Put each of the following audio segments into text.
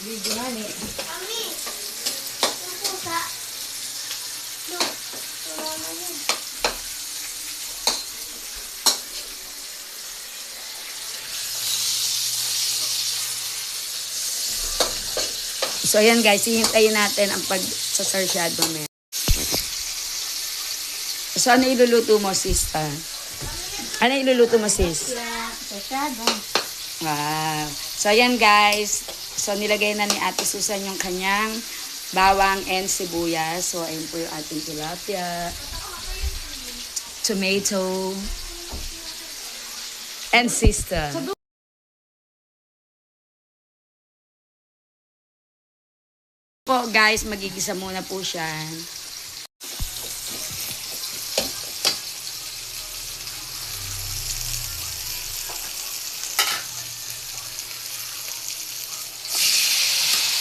Video nga ni. Mami, yung pusa. No, tumama yun. So, ayan guys, hihintayin natin ang pag-sarsyado mamaya. So, ano iluluto mo, sis? Ano iluluto mo, sis? Masyado. Wow. So, ayan guys. So, nilagay na ni Ate Susan yung kanyang bawang and sibuyas. So, ayun po yung ating tilapia, tomato, and sister. Po guys, magigisa muna po siya.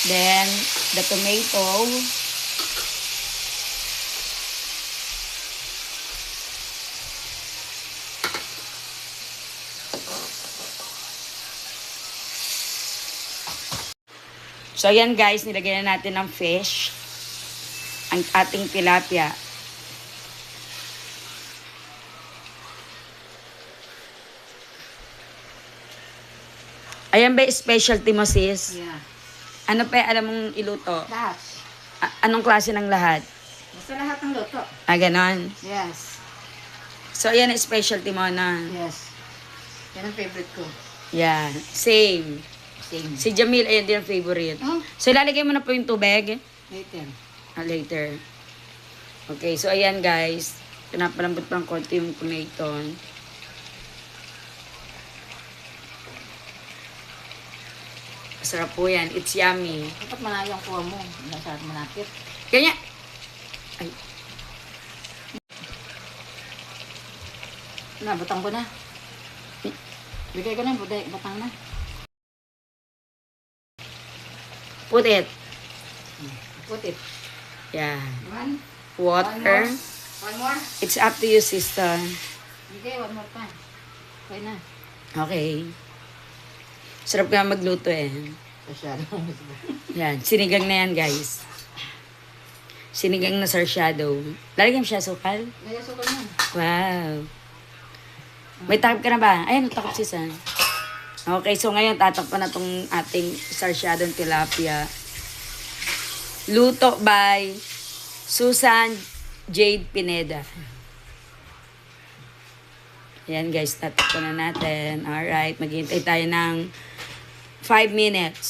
Then, the tomato. So, ayan guys, nilagay na natin ng fish. Ang ating tilapia. Ayan ba yung specialty mo, sis? Yeah. Ano pa alam mong iluto? Lahat. Anong klase ng lahat? Basta lahat ng luto. Ganon. Yes. So, ayan ang specialty mo na. Yes. Yan ang favorite ko. Yeah. Same. Same. Si Jamil, ayan din ang favorite. Oh, So, ilalagay mo na po yung tubig. later. Later. Okay, so ayan guys. Pinapalambot pa ng konti yung tomato. Masarap po yan. It's yummy. Dapat malayo ang kuha mo. Masyadong malapit. Kanya. Ay, Na, butang ko na. Bigay ko na, butang na. put it. Put it. Yeah. One. Water. One more. It's up to you, sister. Bigay, one more pa. Okay na. Okay. Sarap ka magluto eh. Masyado. Yan. Sinigang na yan, guys. Sinigang na sarsyado. Lalagyan mo siya sukal. Layaso ko na. Wow. May takip ka na ba? Ayan, takip si San. Okay, so ngayon tatakpan na itong ating sarsyadong tilapia. Luto by Susan Jade Pineda. Ayan guys, tatakpan na natin. Alright, maghihintay tayo ng 5 minutes.